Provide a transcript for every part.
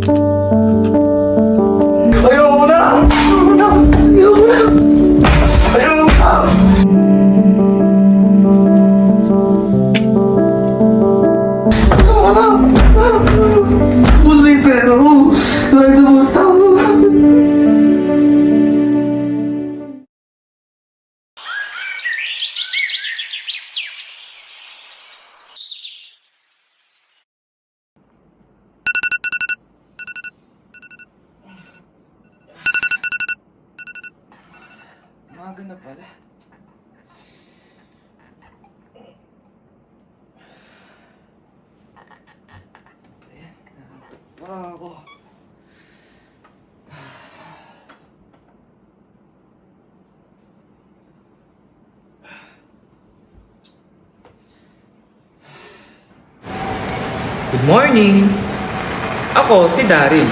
Ayoko na! Ayoko na! Ayoko na! Ayoko na! Ayoko na! Gusto yung pera mo! Dahil sa musta mo! Umaga na pala. Ayan, nakatok pa ako. Good morning! Ako, si Daryl.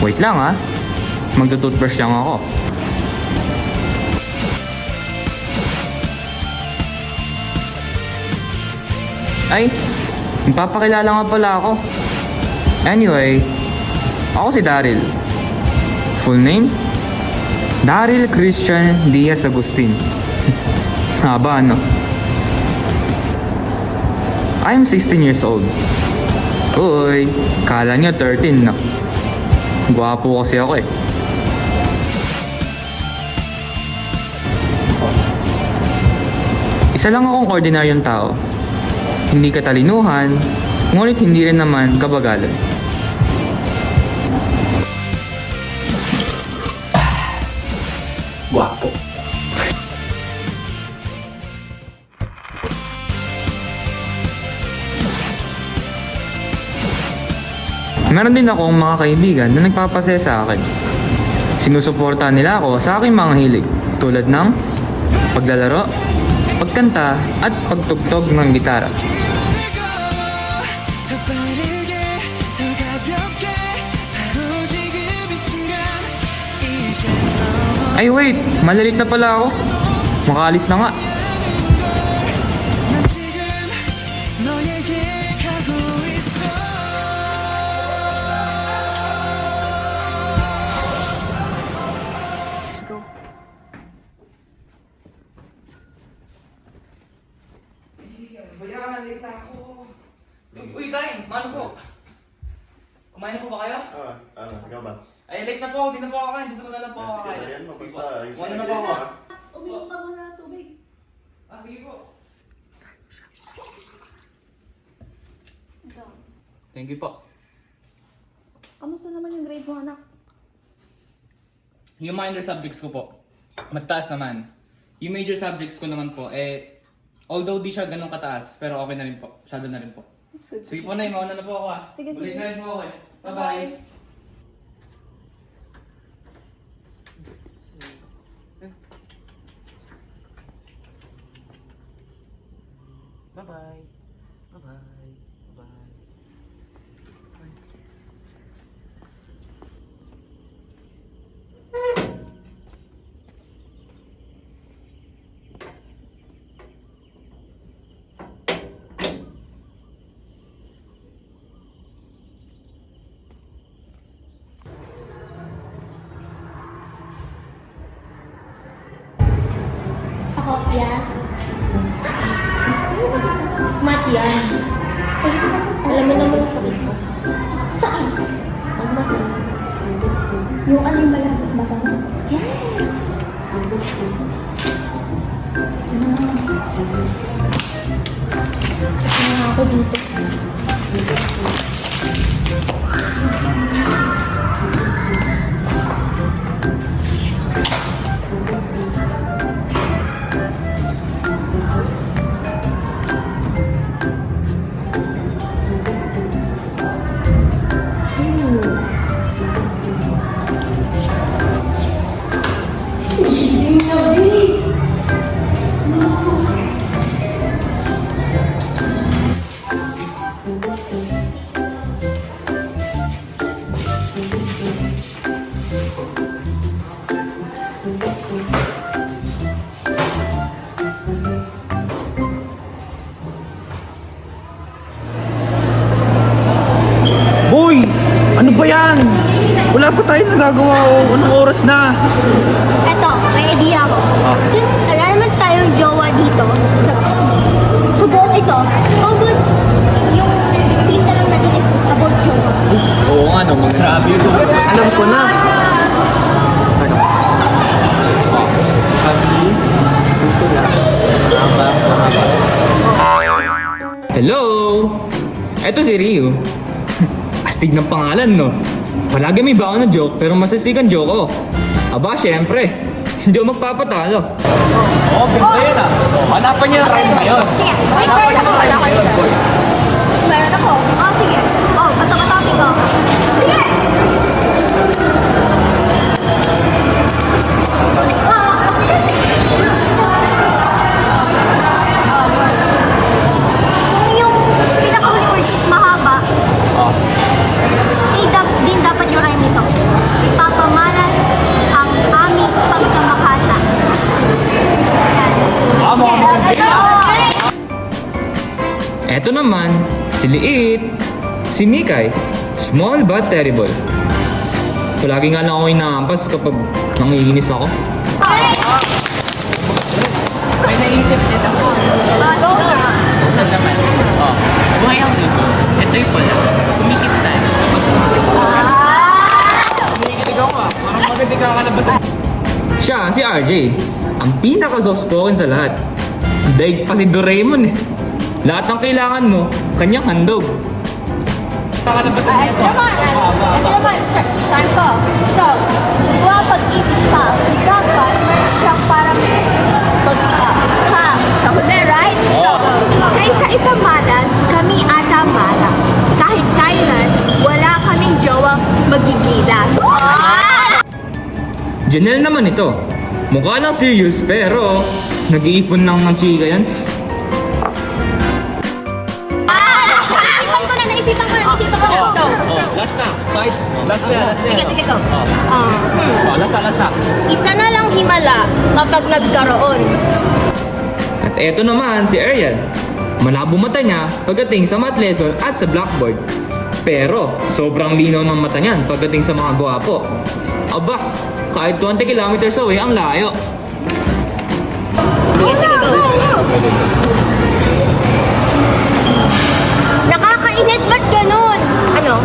Wait lang ha. Magto-toothbrush lang ako. Ay, magpapakilala nga pala ako. Anyway, ako si Daryl. Full name? Daryl Christian Diaz Agustin. Haba ano? I'm 16 years old. Uy, kala niyo 13 na. Gwapo kasi ako eh. Isa lang akong ordinaryong tao. Hindi katalinuhan, ngunit hindi rin naman kabagalan. Guwapo. Meron din akong mga kaibigan na nagpapasaya sa akin. Sinusuportahan nila ako sa aking mga hilig tulad ng paglalaro, pagkanta at pagtugtog ng gitara. Ay wait, malalit na pala ako. Makaalis na nga. Bayan, late na ako. Uy, Tay! Mano po? Kumain na po ba kayo? Ikaw ba? Ay, late na po ako. Di na po ako kain. Di na lang po ako kain. Yan mo, Sige basta po. ayusin Kumain mo na po ako. Uminom ka muna tubig. Sige po. Ito. Thank you po. Kamusta naman yung grades mo, anak? Yung minor subjects ko po, mataas naman. Yung major subjects ko naman po, although di siya ganun kataas, pero okay na rin po. Masyado na rin po. That's good. Sige po na, mauna na po ako ah. Sige, Ulit sige. na rin po ako eh. Bye-bye. Bye-bye. Bye-bye. Bye-bye. Ako, yan. Mat yan. Alam mo naman ang sakit ko. Sakit? Mag-mat na lang. Yung ano yung malambot mata mo? Yes! Ako dito. Wala pa tayong nagagawa o anong oras na. Eto, may idea ako. Ah. Since wala naman tayong jowa dito, sa buong ito, how good yung team na lang natin is about jowa. Oo nga no, grabe ito. Alam ko na. Ano? Kami, gusto na. Mahaba. Hello! Eto si Rio. Astig ng pangalan, no? Palagi may baon na joke, pero masastig ang joke ko. Aba, syempre. Hindi ako magpapatalo. Oo, pinto yun ah. Hanapan niyo yung rhyme ngayon. Sige, wait, meron ako. Meron ako. Oh, sige. Oh, bato-batokin ko. Sige! Kung yung pinakahuling word is mahaba, din dapat yung rhyme nito. Ipapamalas ang aming pagkamakata. Eto naman, si Liit, si Mikay, small but terrible. Palagi nga lang ako inaampas kapag nangiinis ako. May naisip din ako. Bago na. Ito naman. Oh, buhay ang dito. Ito yung pala. Kumikip tayo kapag kumikip ako. Kumikilig ako ah. Parang maganda ka kalabasan. Siya, si RJ, ang pinaka-soft-spoken sa lahat. Daig pa si Doraemon eh. Lahat ng kailangan mo, kanyang handog. Kakalabasan niya Ito naman, time ko. So, kung pag-ibig ka, dapat meron siyang parang sa huli, right? So, kaysa ipamalas, kami ata malas. Kahit kailan, wala kaming jowang magigilas. Janelle naman ito. Mukha lang serious pero nag-iipon lang ng chika yan. Naisipan ko na. Oh, last na. Kahit, last na. Sige, go. Oh, last na. Isa na lang himala kapag nagkaroon. At eto naman si Ariel. Malabo mata niya pagdating sa math lesson at sa blackboard. Pero sobrang linaw ng mata niyan pagdating sa mga gwapo. Aba, kahit 20 kilometers away ang layo. Sige, go. Nakakainis, ba't ganun? Ano?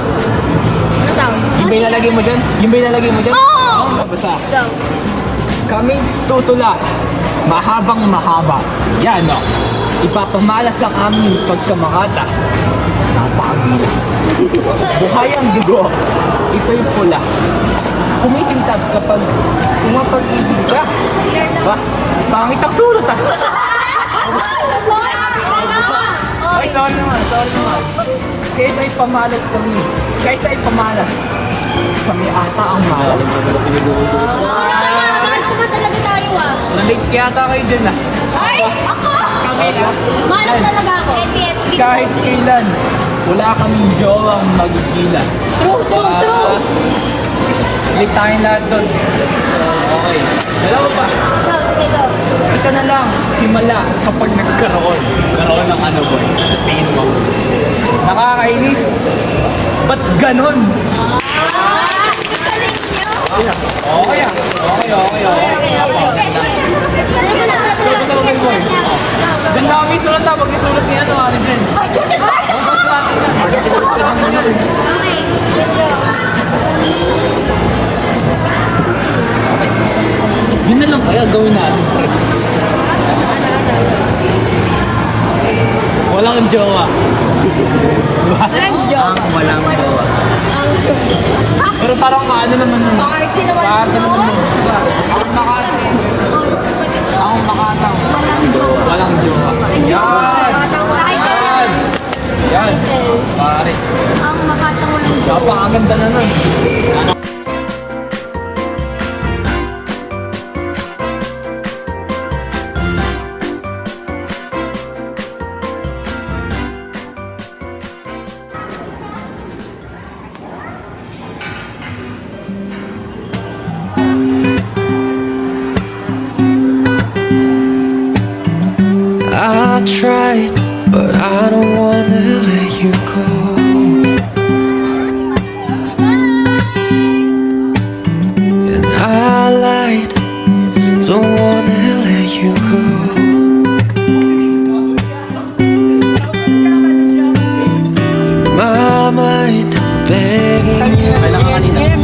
Ano tawag? Yung ba ilalagay mo dyan? Oo! Basta. Go. Kaming tutula. Mahabang mahaba. Yan no. Ipapamalas ang aming pagkamakata. Napakagilas. Buhay ang dugo. Ito'y pula. Kumikintab kapag pumapag-ibig ka. Ba? Pangit ang sulot ah. Ay, sorry naman. Kaysa ipamalas kami. Kami ata ang malas. Malas ko ba talaga tayo ah? Nalate yata kayo dyan ah. Ay! Ako! Kami lang. Malas talaga ako. NPS, Kahit kailan, wala kaming jowang magigilas. True. Late tayong lahat doon. Okay. Dalawa pa. Go, sige, go. Isa na lang, himala kapag nagkaroon ng ano boy, sa tingin mo. Nakakainis. Ba't ganon? Galing niyo. Okay ah. Okay. Basta mo boy. Diyan na kami sulat ha. Pag isulat niya ito, ano dyan? Basta natin yan. Okay, let's go. Yun na lang kaya gawin natin. Walang jowa. Diba? Walang joke. Pero parang ano naman nun. Party naman Party yun. naman nun. Diba? Akong makatang. Walang joke. Walang jowa. Yan! Yan! Yan! Pare. Ang makatang walang joke. Napakaganda na nun. I tried, but I don't wanna let you go. begging you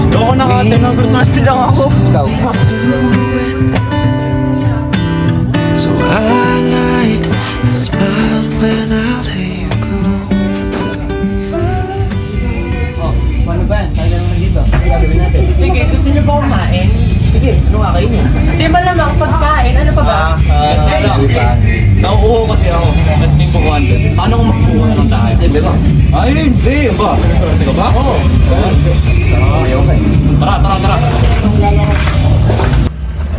Loko na ka, tinagod lang ako. so I light the smile when I let you go. Paano ba yan? Tayo naman dito. Ano gagawin natin? Sige, gusto niyo ba kumain? Sige, ano nga kayo niya? Di ba lamang pagkain? Ano pa ba? Nauuho kasi ako. Tapos may bukuhan din. Paano kung magbukuha lang tayo? Hindi ba? Ay, hindi ba? Sinusunod ka ba? Oo. Tara.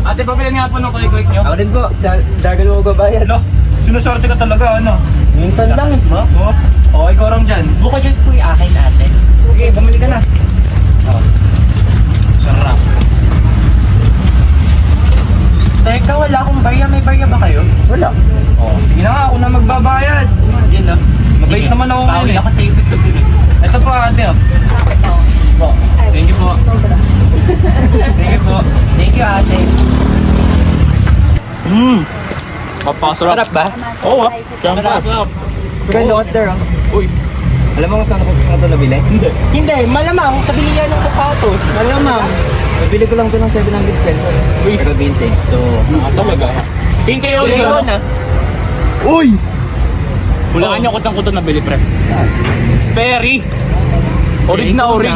Ate, pabili nga po ng kulik-kulik nyo. Ako din po, sa Dargan mo babayad. Ano? Sinusorte ka talaga, ano? Minsan lang. Oo. Oo, ikaw ram dyan. Buka dyan ko yung akin ate. Sige, bumili ka na. Oo. Sarap. Teka, wala akong barya. May barya ba kayo? Wala. Oo. Sige na nga, ako na magbabayad. Yan na. Mabait naman ako ngayon eh. Ako sa isip ko sila. Ito po ate. Oh. Thank you po. Thank you po. Thank you, ate. Papasarap. Sarap ba? Oo ah. Sarap. Pero yung order, oh. Uy. Alam mo kung saan ako ito nabili? Hindi, malamang sa bilihan ng sapatos. Malamang. Nabili ko lang ito ng 700 pesos. Uy. Pero vintage. So, Talaga. Tingin kayo yun ah. Uy! Hulaan niyo kung saan ko ito nabili, pre. Sperry. Orig na orig.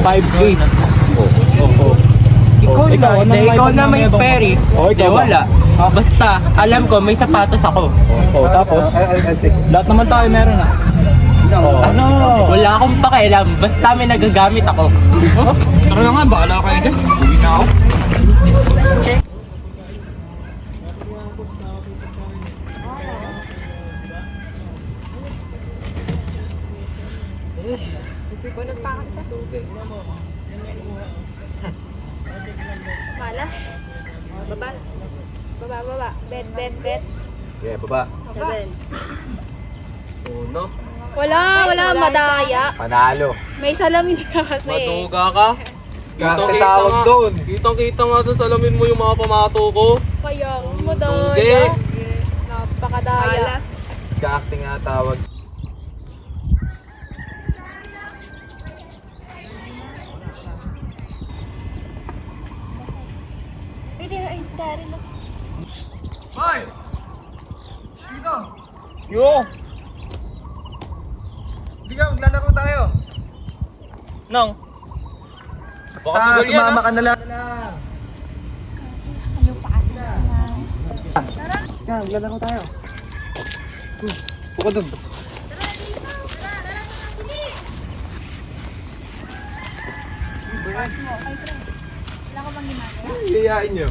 5K. Ikaw na may Sperry. Ikaw wala. Basta, alam ko, may sapatos ako. Tapos? Lahat naman tayo meron ah. Ano? Wala akong pakialam. Basta may nagagamit ako. Tara na nga, bahala kayo dyan. Uwi na ako. Malas. Baba. Bet. yeah, baba. Seven. Uno. Wala, madaya. Panalo. May salamin ka kasi. Matuga ka. Tawag doon. Kitang-kita nga sa salamin mo yung mga pamato ko. Kaya, Hindi. madaya. Napakadaya. Ska-acting nga tawag. Pwede na insta rin. Hoy! Dito! Yo! Bigyan, maglalaro tayo. Nang? Basta sumama ka na lang. Yan, maglalaro tayo. Buka doon. Wala ko bang ginagawa? Iyayain nyo.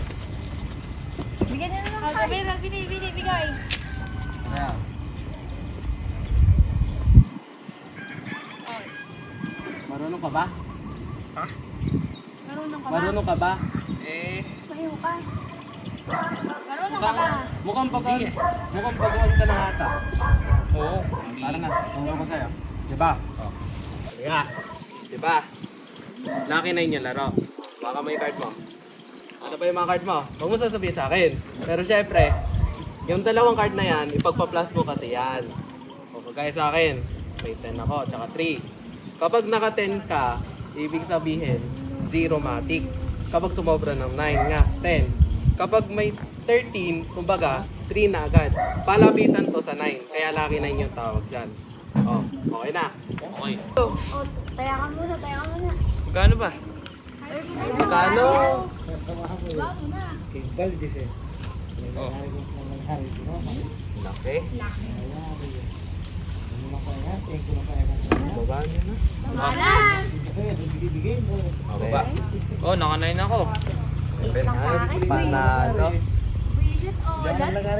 Bigyan na lang kayo. Bigay. Marunong ka ba? Marunong ka ba? Marunong ka ba? Sayo ka. Marunong ka ba? Mukhang baguhan ka na ata. Oo. Parang nga, tungkol ko sa'yo. Diba? Diba? Diba? Lucky 9 yung laro. Baka may card mo. Ano pa yung mga card mo? Huwag mo sasabihin sa akin. Pero syempre, yung dalawang card na yan, ipagpa-plus mo kasi yan. O kagaya sa akin, may 10 ako, tsaka 3. Kapag naka 10 ka, ibig sabihin, 0 matic. Kapag sumobra ng 9 nga, 10. Kapag may 13, kumbaga, 3 na agad. Palapitan to sa 9, kaya lucky 9 yung tawag dyan. O, okay na. Okay. Oh, taya ka muna. Magkano ba? Magkano? Diba muna? Oh. Laki. Baba niyo na. Malas. Baba. Oh, naka-9 ako. Lang sa akin. Panalo. Visit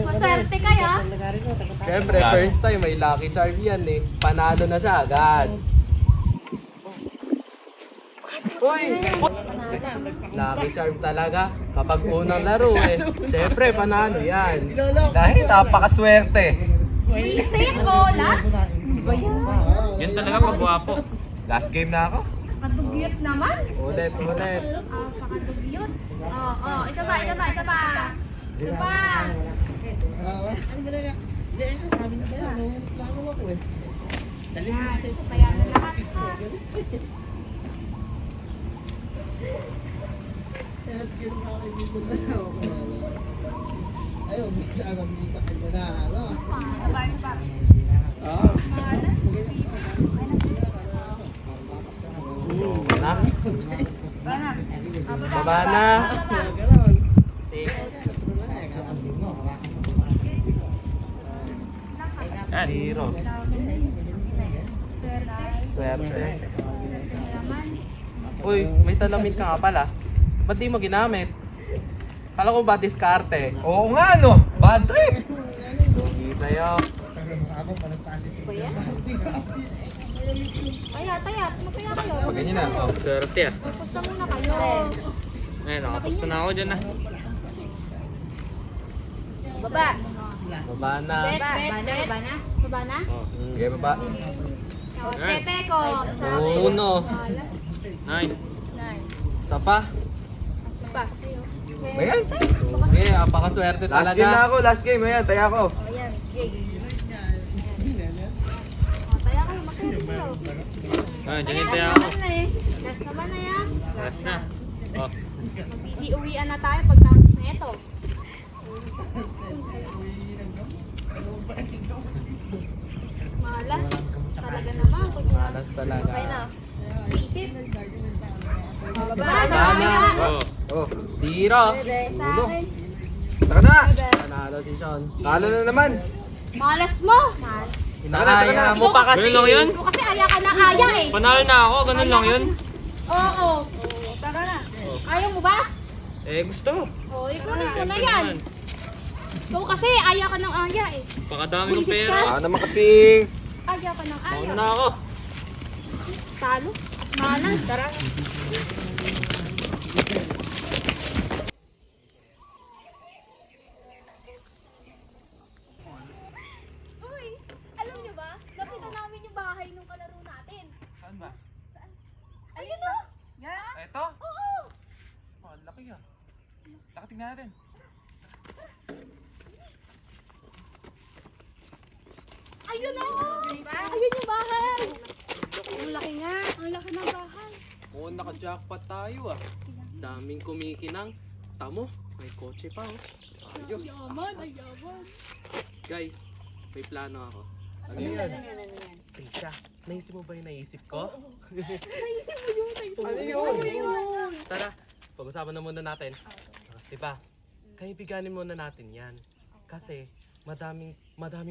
maserte kaya. Siyempre, first time may lucky charm yan eh. Panalo na siya agad. Uy! Lucky charm talaga. Kapag unang laro eh. Siyempre, panalo yan. Dahil napakaswerte. Visit o last? Ba yan? Yan talaga pagwapo. Last game na ako. Kadugyot naman. Ulit. Pakadugyot. Isa pa. Isa pa. Kaya na lahat. Baba na. Zero. Swerte. Uy, may salamin ka nga pala. Ba't di mo ginamit? Kala ko ba diskarte? Oo nga no, bad trip. Sugi sa'yo. Tayat. Mapaya kayo. Pag ganyan na, oh, swerte ah. Pusta muna kayo. Ngayon, nakapusta na ako dyan ah. Baba. Baba na. Baba na? Sige, baba. Tete ko. Uno. 9. Isa pa. Ayan. Sige, apakaswerte Last game na talaga. ako, last game. Ayan, taya ko. Ayan, Jake. Taya kayo, makinig kayo. Ah, dyan yung Last tayo ako. naman na eh. Last naman na yan. Last na. Oh, Mag-uwian na tayo pagtapos na ito. Malas. Talaga naman. Malas talaga. Isip. Baba. Baba na. oh. Oh, Zero. Sa akin. taka na. Panalo si Sean. Talo na naman. Malas mo. Malas. Inaaya mo pa kasi. Ganun lang yun? Ikaw kasi aya ka ng aya eh. Panalo na ako, ganun lang yun. Oo. Tara na. Ayaw mo ba? Eh, gusto. Oo, ikunin mo na yan. Ikaw kasi aya ka ng aya eh. Pakadami kong Buisit pera. ka. Ah, naman kasing. Aya ka ng aya. Mauna na ako. Talo. Malas. Tara. Uy, alam niyo ba? Nakita namin yung bahay nung kalaro natin. Saan ba? Ayun o. Ito? Oo. Oh, laki ah. Tingnan natin. Ayun o. Ayun yung bahay. Ang laki nga. Ang laki ng bahay. Oo, naka-jackpot tayo ah. Daming kumikinang. Tamo, may kotse pa oh. Ayos. Yaman, ay yaman. Guys, may plano ako. Ano yan? Krisha, naisip mo ba yung naisip ko? Naisip mo yun. Ano yun? Ayun. Tara, pag-usapan na muna natin. Diba? Kaibiganin muna natin yan. Kasi madaming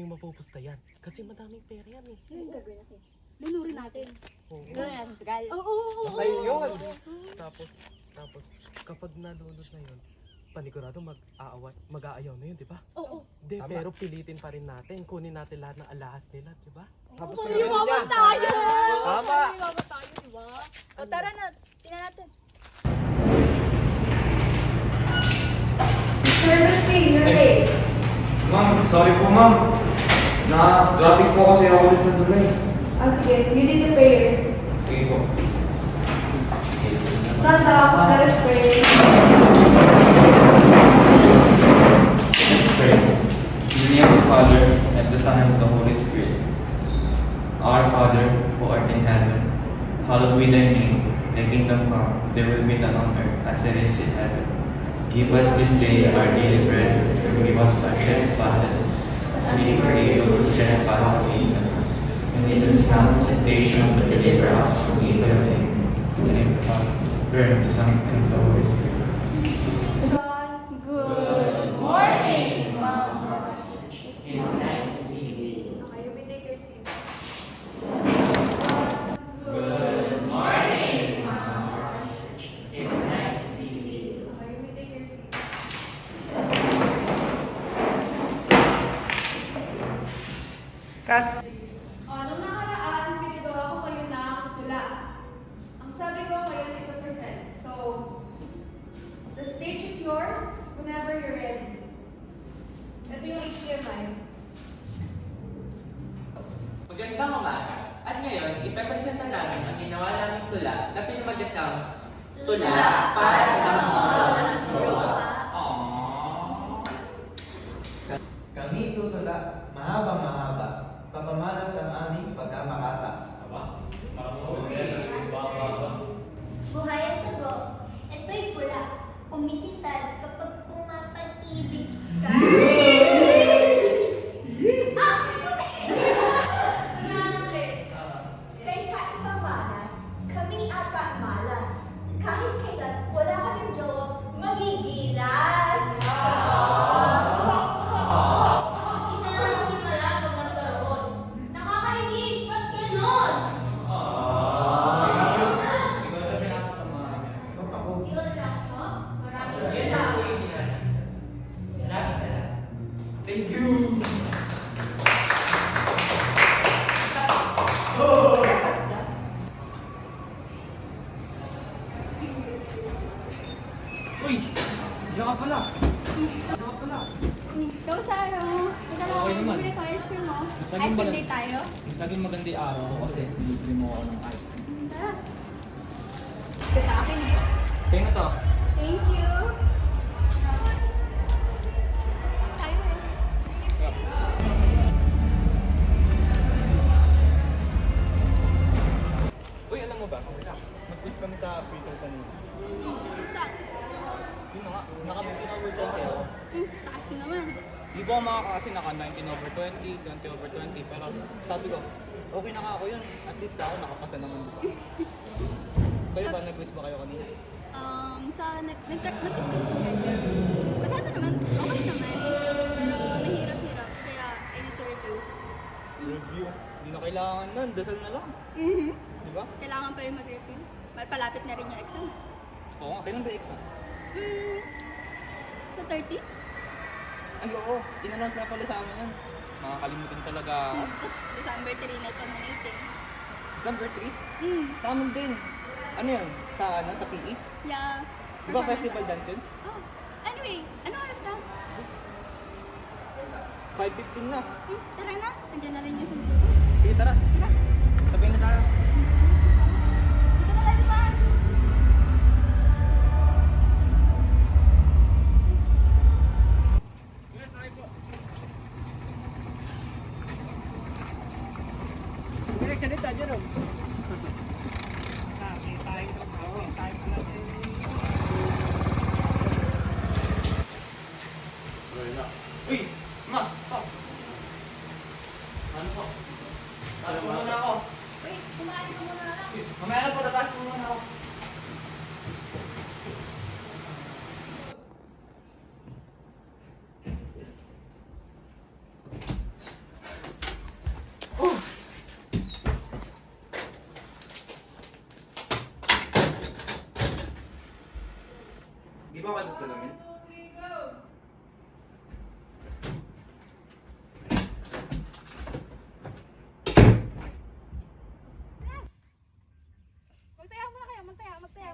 mapupusta yan. Kasi madaming pera yan eh. Yung gagawin natin. Lunurin natin. Oo. Lunurin natin sa gal. Oo. Masaya yun. Tapos kapag nalunod na yun, panigurado mag-aayaw na yun, di ba? Oo. Di, pero pilitin pa rin natin. Kunin natin lahat ng alahas nila, di ba? Tapos Yumaman tayo! Tama. Yumaman tayo, di ba? O tara na, tingnan natin. Ma'am, sorry po ma'am. Na-traffic po kasi ako ulit sa tulay. Ah, sige. You need to pay. Sige po. Stand up. Let us pray. Let's pray. In the name of the Father, and the Son, and the Holy Spirit. Our Father, who art in heaven, hallowed be thy name. Thy kingdom come, thy will be done on earth as it is in heaven. Give us this day our daily bread, and forgive us our trespasses, as we forgive those who trespass against us. And lead us not into temptation, but deliver us from evil. Amen. In the name of the Father, and the Son, and the Holy Spirit. Good morning, Mom. Okay, you may take your seat. Okay, you may take your seat. Nung nakaraan, pinagawa ko kayo ng tula. Ang sabi ko kayo ay present. So, the stage is yours whenever you're ready. Ito yung HDMI. Magandang umaga. At ngayon, ipepresenta namin ang ginawa naming tula na pinamagatang Tula para sa mga Kami tutula, mahaba-mahaba, papamalas ang aming pagkamakata. Buhay ang tugo, ito'y pula, kumikintal, Uy! Diyan ka pala. Kamusta araw mo? Ika lang, Okay naman. bumili ko ice cream mo. Gusto Ice mo cream ba- day tayo. Mas naging maganda yung araw ko kasi libre mo ako ng ice cream. Tara. Ito sa akin. Sa'yo na to. Thank you. Tayo eh. Uy, alam mo ba? Mag-quiz kami sa Peter kanina. Kamusta? Yun na nga, naka-19 over 20 ako. Taas mo naman. Di ba ako makakasi naka 19 over 20, 20 over 20, pero sabi ko, okay na nga ako yun. At least ako nakapasa naman. Kayo ba, nag-quiz ba kayo kanina? Nag-kiss kami sa Twitter. Masyado naman, okay naman. Pero mahirap-hirap, kaya I need to review. Review. Hindi na kailangan nun, dasal na lang. Di ba? Kailangan pa rin mag-review. Palapit na rin yung exam. Oo nga, kailan ba yung exam? Sa 30? Ay oo, in-announce na pala sa amin yun. Makakalimutin talaga ako. Tapos December 3 na ito na meeting. December 3? Sa amin din. Ano yun? Sa PE? Yeah. Di ba festival dance yun? Oh. Anyway, ano oras na? 5:15 na. Tara na. Andiyan na rin yung sumunod. Sige, tara. Tara. Sabihin na tayo. Dito na tayo ba? Salita, Jerome. Uy! Ma! Pa! Ano po? Tatas mo muna ako. Wait, kumain ka muna lang. Mamaya na po, tatas mo muna ako. Di ba ka sa salamin? Magtaya muna kayo.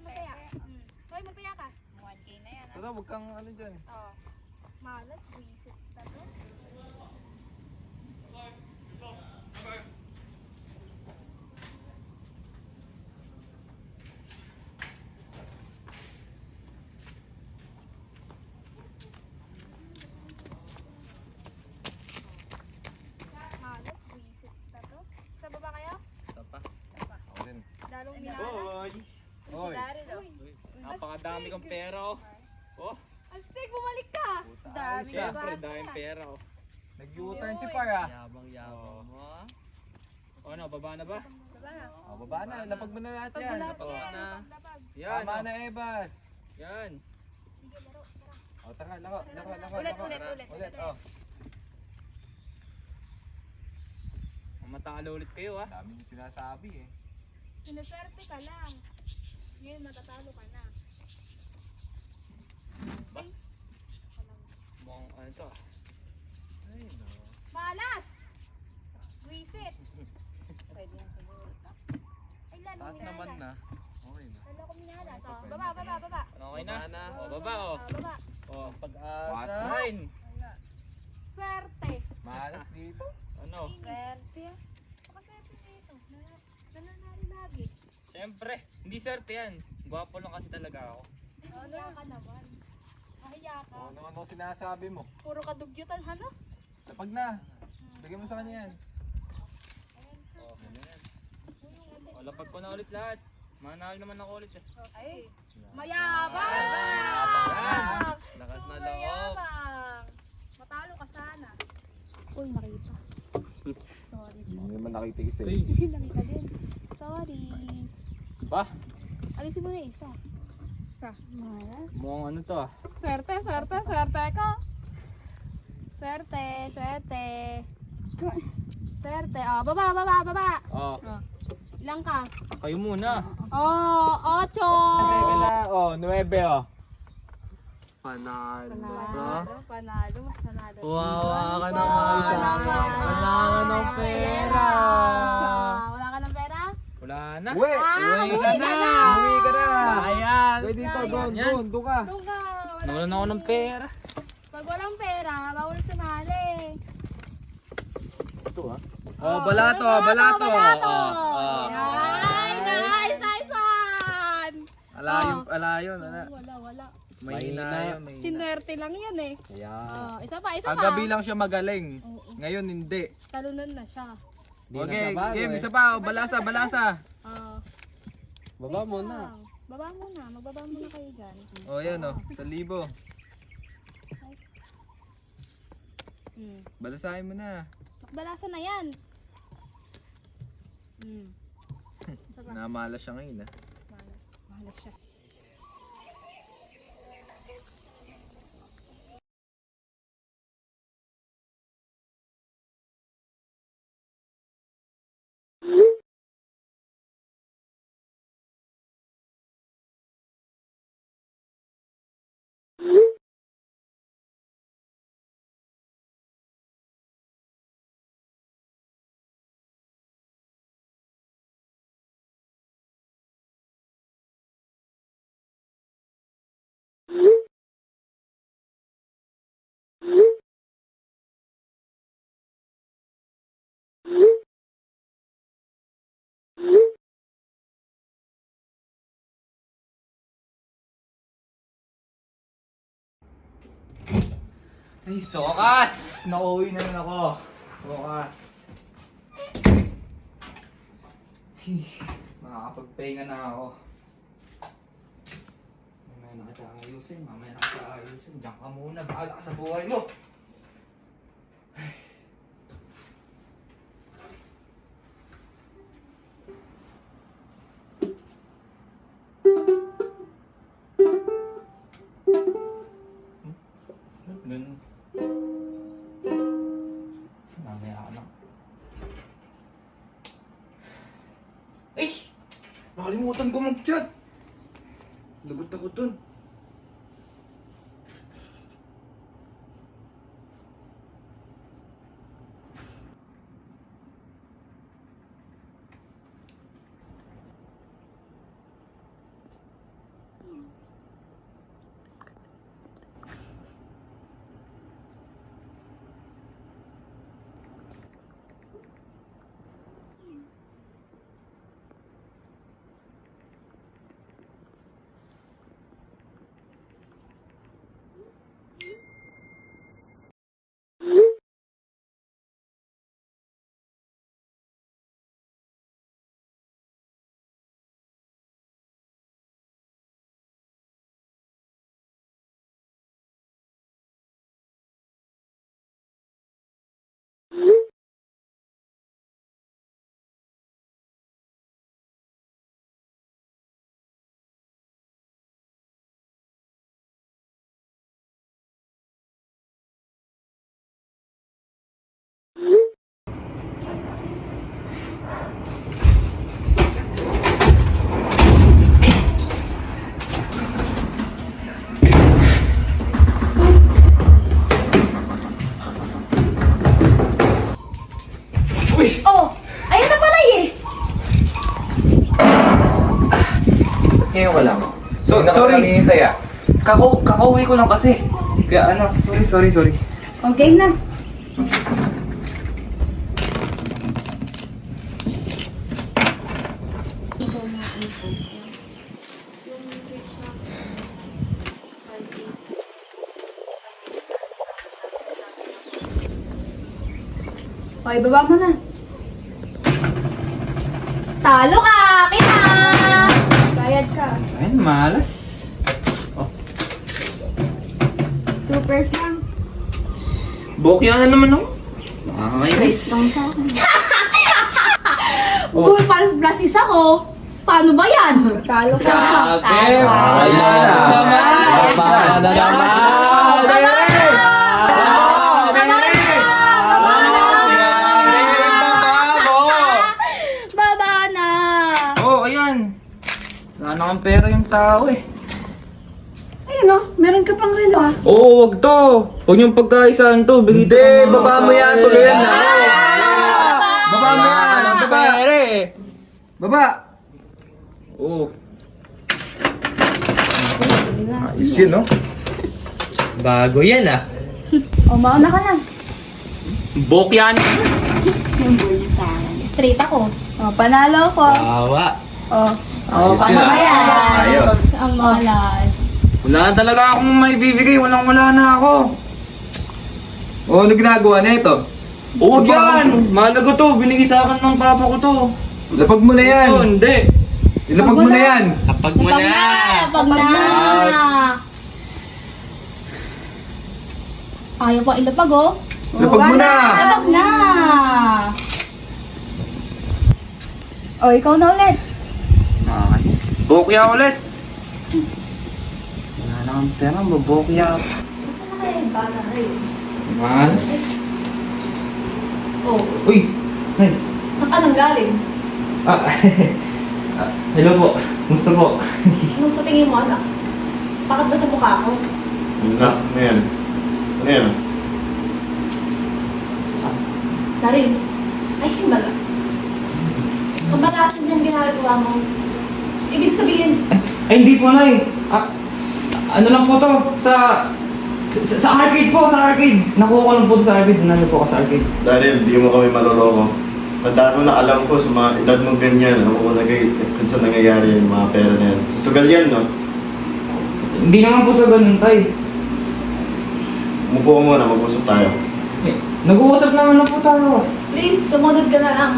Magtaya. Hoy, magtaya ka. 1K na yan. Tara, huwag kang ano dyan. Oh. Malas, buwisit na to. Malas, buwisit na to. Sa baba kayo? Tapa. Ako din. Lalong minana. Hoy! Hoy. Napakadami kong pera oh. Oh, Astig, bumalik ka! Dami siyempre, daming pera oh. Nag-U-turn si Par ah. Yabang mo ah. O ano, baba na ba? Baba na. Oh, baba na. Lapag mo na lahat yan. Oo na. Yan. Tama na, Ebas. Yan. O, tara, lako. Ulit. Ulit, oh. Matalo ulit kayo ah. Dami niyo sinasabi eh. Sinaswerte ka lang. Ngayon matatalo ka na. Mukhang ano to ah. Ay, no. Malas! Wisit! Pwede yan siguro. Ay, lalo Taas naman na. Okay na. Lalo ko minalas. Oh, baba. Okay na? Baba na. O, baba oh. Baba. O, What? Nine. Swerte. Malas dito. Ano? Swerte. Pakaswerte dito. Nananari lagi. Siyempre, hindi swerte yan. Gwapo lang kasi talaga ako. Mahiya ka naman. Mahiya ka. O, ano sinasabi mo? Puro kadugyutan, ano? Lapag na. Lagyan mo sa kanya yan. O, ganyan. O, lapag ko na ulit lahat. Manalo naman ako ulit eh. Ay. Mayabang! Mayabang! Lakas na loob. Mayabang! Matalo ka sana. Uy, nakita. Sorry. Hindi naman nakitiis eh. Nakita din. Sorry. Ba? Alisin mo na isa. Isa. Malas. Mukhang ano to ah. Swerte ko. Swerte. Swerte. Oh, baba. O, Ilang ka? kayo muna. Oh, 8. Teka na. Oh, 9 oh. Panalo. Panalo. Wawa ka naman. Wala ka ng pera. Wala ka ng pera? Wala na. Uwi! Ah, Uwi ka na! Uwi ka na! Ayan, dito, doon ka. Doon ka. Nawalan ako ng pera. Pag walang pera, bawal sumali. Oh, balato, balato. Ay, nice one. Alayon, Wala. Mahina yun. Sinuwerte lang yan eh. Ayan. Isa pa. Kagabi lang siya magaling. Ngayon hindi. Talunan na siya. Okay, game, isa pa. Oh, balasa. Baba mo na. Baba muna. Magbaba muna kayo dyan. Oh, yan oh. 1,000. Balasahin mo na. Makbalasa na yan. Namala siya ngayon ah. Mahalas siya. Ay, sokas! Nauwi na rin ako. Sokas. Makakapagpahinga na ako. Mamaya na kita ayusin. Diyan ka muna. Bahala ka sa buhay mo. Ganun. Mamaya ka lang. Ay! Nakalimutan ko mag-chat. Lagot ako dun. Oh! Ayun na pala eh! Ngayon ka lang. Sorry. Kakauwi ko lang kasi. Kaya ano, sorry. Okay na. Ikaw na i-post yan. Yung search sa Okay, baba mo na. Talo ka! Kita! Bayad ka. Ayun, malas. 2% lang. Bokya na naman ako. Straight lang sa akin. Full plus isa ko. Paano ba yan? Talo ka. Grabe, Baba na! Oh, ayan. Wala na kang pera yung tao eh. Ayun o, meron ka pang relo ah. Oo, wag to. Huwag niyong pagkaisaan to. Bigay Hindi, baba mo yan. Tuluyan na. Baba mo yan. Pera eh. Baba. Oo. Ayos yun, no? Bago yan ah. O, mauna ka na. Bok yan. Yung bullet sa akin. Straight ako. O, panalo ko. Bawa. O, Ayos yun, paano ah. kaya? Ayos. Ang malas. Wala na talaga akong may bibigay. Wala na ako. Oo, ano ginagawa na ito? Huwag yan! Mahalaga to. Binigay sa akin ng papa ko to. Lapag mo na yan. Oh, hindi. Ilapag mo na yan. Kapag mo na. Pag na. Ayaw pa ilapag, oh. Lapag mo na. Ilapag na. O, ikaw na ulit. Nice. Bokya ulit. Wala na akong pera. Babokya. Saan na kaya yung bata na yun? Nice. Oh, Uy! Hey! saan ka nang galing? Hello po. Gusto po. Ano sa tingin mo, anak? Bakit ba sa mukha ko? Ano yan? Ano yan? Darin, ay himala. Kabalasan yung ginagawa mo. Ibig sabihin, Ay, hindi po, Nay. Ano lang po to? Sa arcade po, sa arcade. Nakuha ko lang po sa arcade. Nandun po ako sa arcade. Daryl, di mo kami maloloko. Tandaan mo na alam ko sa mga edad mo ganyan, alam ko kung saan nangyayari yung mga pera na yan. Sugal yan, no? Hindi naman po sa ganun, Tay. Umupo ka muna, mag-usap tayo. Eh, nag-uusap naman na po tayo. please, sumunod ka na lang.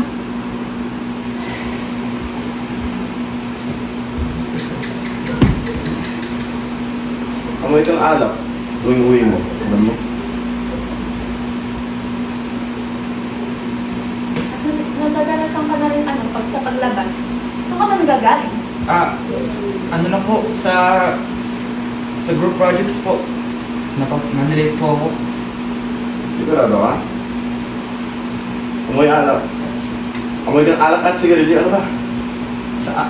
Amoy kang alak tuwing uwi mo. Alam mo? Nadadanasan ka na rin pag sa paglabas. Saan ka ba nagagaling? Ano na po, sa group projects po. Nalilate po ako. Sigurado ka? Amoy alak. Amoy kang alak at sigarilyo. Ano ba? Sa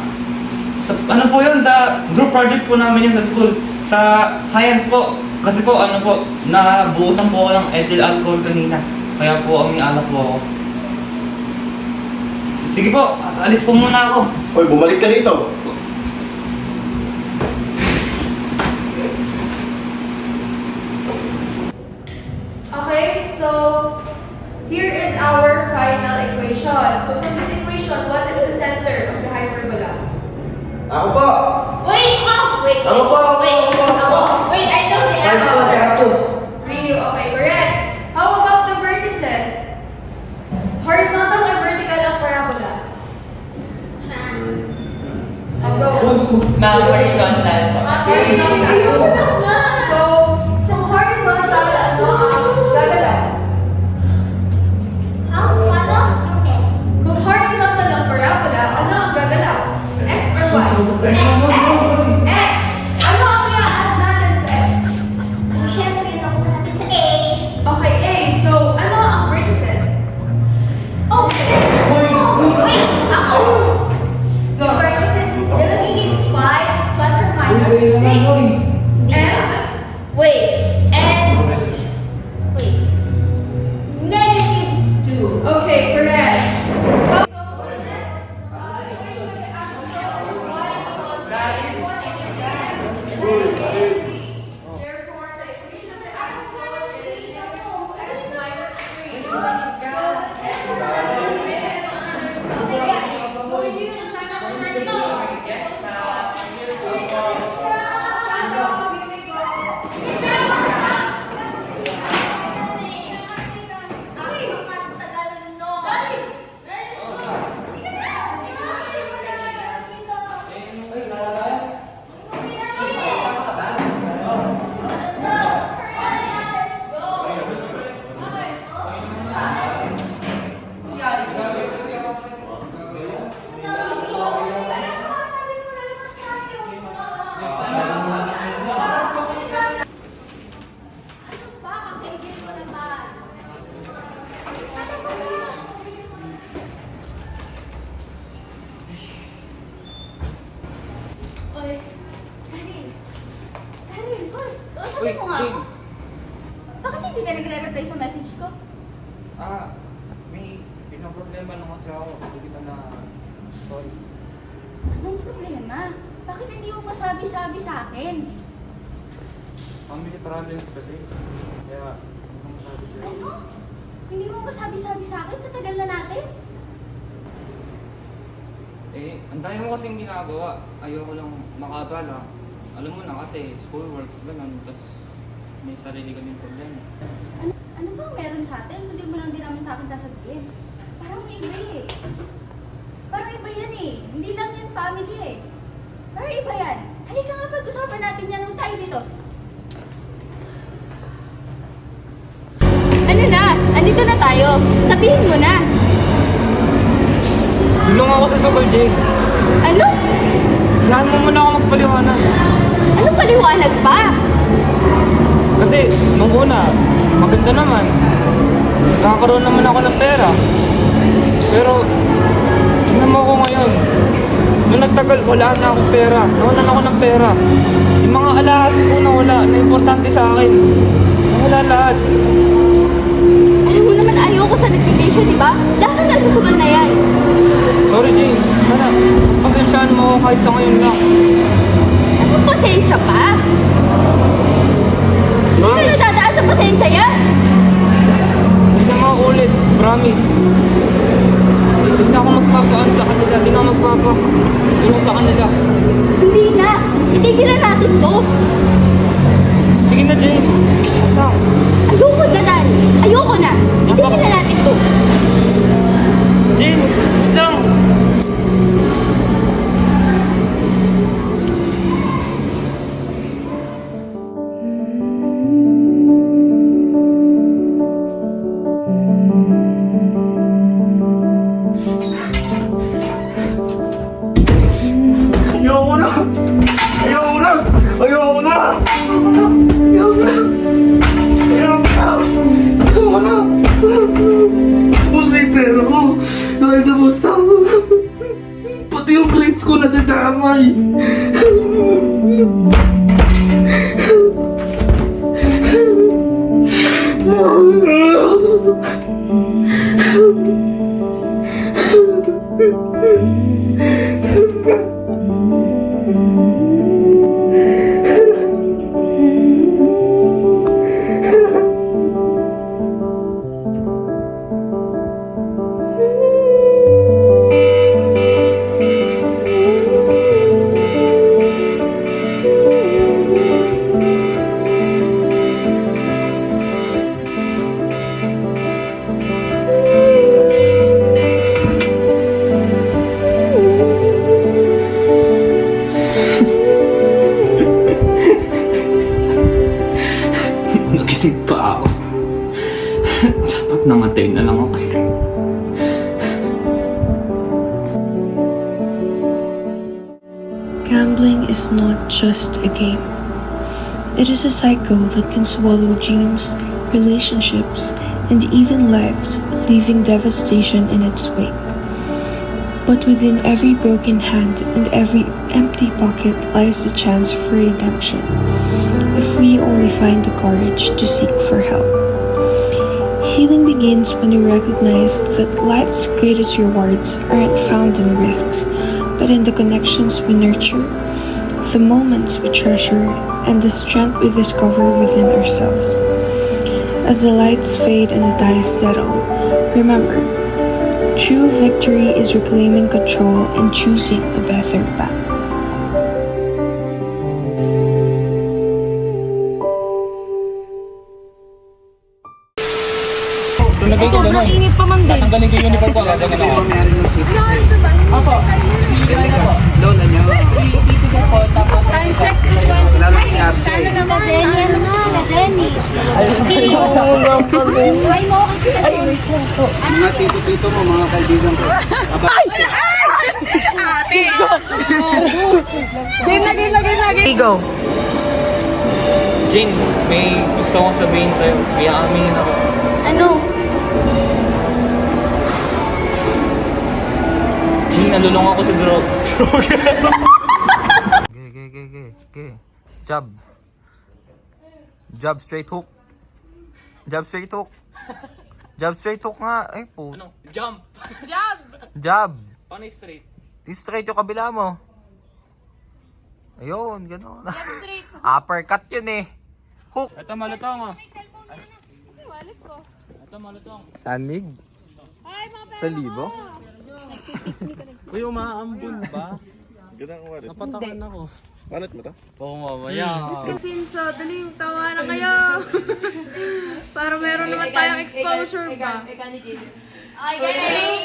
ano po yun, sa group project po namin yun sa school. Sa science po. Kasi po, ano po, nabuhusan po ako ng ethyl alcohol kanina. Kaya po, alak po ako. Sige po, alis po muna ako. Hoy, bumalik ka rito. Okay, so here is our final equation. So from this equation, what is the center of the hyperbola? Ako po! Wait! Wait! Ako po! Wait, I know the Ako po, answer. ako. Ryu, okay, correct. How about the vertices? Horizontal or vertical ang parabola? I'll go. Na-horizontal po. Horizontal. So, kung horizontal, ano ang gagalaw? Ano? Kung horizontal ang parabola, ano ang gagalaw? X or Y? X! Ano ang i-add natin sa X? Siyempre, nakuha natin sa A. Okay, A. So, ano ang vertices? Oh, wait! Ako! Go. Vertices, di ba magiging 5 plus or minus 6? And? Wait, and... Wait. Negative 2. Okay, correct. Therefore, the equation of the asymptote is equal to x minus 3. So, the Oy, Daryl. Daryl, hoy. Kausapin mo nga ako. Bakit hindi ka nagre-reply sa message ko? May pinaproblema lang kasi ako. Hindi kita na... Sorry. Anong problema? Bakit hindi mo masabi-sabi sa akin? family problems kasi. Kaya, hindi ko masabi sa'yo. Ano? Hindi mo ba sabi-sabi sa akin sa tagal na natin? Eh, ang dami mo kasing ginagawa. Ayoko lang makabala. Alam mo na kasi, school works, ganun. Tapos, may sarili kaming problema. Ano bang meron sa atin? Hindi mo lang din namin sa akin sasabihin. Parang may iba eh. Parang iba yan eh. Hindi lang yan family eh. Parang iba yan. Halika nga pag-usapan natin yan. Huwag tayo dito. Ano na? Andito na tayo. Sabihin mo na. Tulong ako sa Sokol, Jay. Ano? Kailangan mo muna ako magpaliwanag. Ano paliwanag pa? Kasi, nung una, maganda naman. Kakaroon naman ako ng pera. Pero, tingnan mo ako ngayon. Nung nagtagal, wala na akong pera. Nawalan ako ng pera. Yung mga alahas ko nawala na importante sa akin. Nawala lahat. Alam mo naman ayaw ko sa nag-vacation, di ba? Lalo na sa sugal na yan. Sorry, Jane. Sana, pasensyahan mo ako kahit sa ngayon lang. Anong pasensya pa? Hindi na nadadaan sa pasensya yan. Hindi na maulit. Promise. Hindi na ako magpapaan sa kanila. Hindi na ako magpapatulong sa kanila. Hindi na. Itigil na natin to. Sige na, Jane. Isip lang. Ayoko na, Dan. Ayoko na. Itigil na natin to. Jane, wait lang. Ayoko na! Ayoko na! Ayoko na! Ayoko na! Ayoko na! Ayoko na! Puso yung pera ko dahil sa busta. Pati yung grades ko nadadamay. Nagising pa ako. Dapat namatay na lang ako. Gambling is not just a game. It is a cycle that can swallow dreams, relationships, and even lives, leaving devastation in its wake. But within every broken hand and every empty pocket lies the chance for redemption, if we only find the courage to seek for help. Healing begins when we recognize that life's greatest rewards aren't found in risks, but in the connections we nurture, the moments we treasure, and the strength we discover within ourselves. As the lights fade and the dice settle, remember, true victory is reclaiming control and choosing a better path. Sobrang init pa man din. Tanggalin ko yung uniform ko. Gagawin ako. Ako. Lola niyo. Time check to 20. Sana naman. Ano na? Kazeni. Buhay mo ako sila. Mga tito-tito mo, mga kaibigan ko. Ate! Game. Go. Jane, may gusto kong sabihin sa'yo. Kaya aminin ako. Ano? Jane, nalulong ako sa droga. Okay. Jab. Jab straight hook. Jab straight hook. Jab straight hook nga. Ay po. Ano? Jump. Jab. Paano yung straight? Straight yung kabila mo. Ayun, gano'n. Uppercut yun eh. Ito malutong oh. Ito malutong. Sanig? Ay, mga pera Sa libo? Uy, umaambun ba? Ganda ko rin. Napatakan ako. Banat mo to? Oo, mamaya. Sinso, dali yung tawa na kayo. Para meron naman tayong exposure ba? Ay, galing!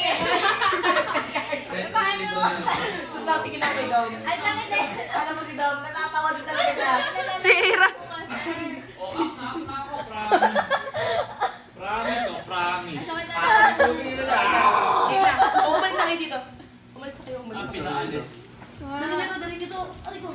Sabi ka na kay Dom. Ang sakit eh. Alam mo si Dom, natatawa din talaga siya. Sira! Promise. Umalis na kayo dito. Umalis na kayo, umalis. Pinaalis. Dali dito. Aray ko.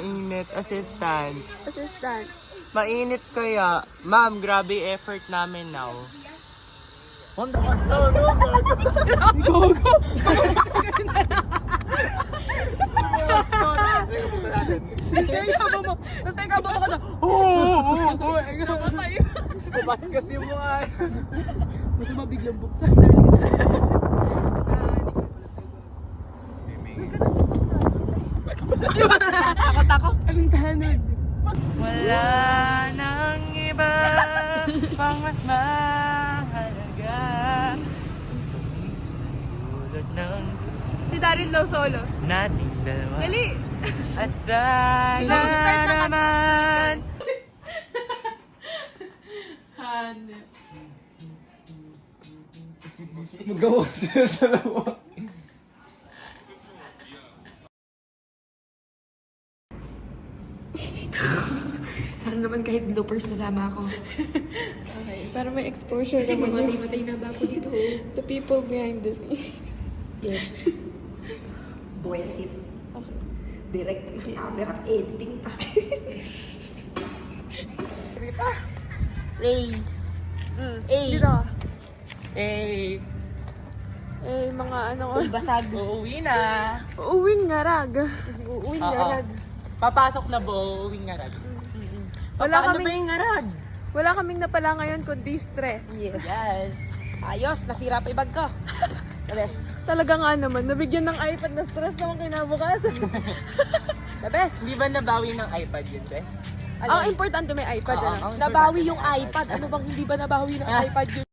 Mainit, assistant. Assistant. Mainit kaya. Ma'am, grabe effort namin now. Paskas yung mga... Mas mabiglang buksan. Takot-takot. Ang tanod. Wala nang iba pang mas mahalaga. Sintumis tulad ng Si Daryl daw solo. nating dalawa. Dali! At sana Ikaw mag-start na naman. Hanep. Magawa sila dalawa. Sana naman kahit bloopers masama ako. Okay, para may exposure Kasi naman yung mamatay na ba ako dito? the people behind the scenes. Yes. Buwesit. Okay. Direct camera, editing pa. Ray. Dito. Eh, mga ano basag. Uuwi na. Uuwing ngarag. Uuwing Oo. garag. Papasok na ba uuwi nga rag? Wala Paano ba kaming, yung ngarag? wala kaming napala ngayon kundi stress. Yes. Ayos, nasira pa yung bag ko. The best. Talaga nga naman, nabigyan ng iPad na stress naman kinabukasan. The best. Di ba nabawi ng iPad yun, Bes? Ang importante may iPad. Oo, ano? ang importante Nabawi may yung iPad. Ano bang hindi ba nabawi ng iPad yun?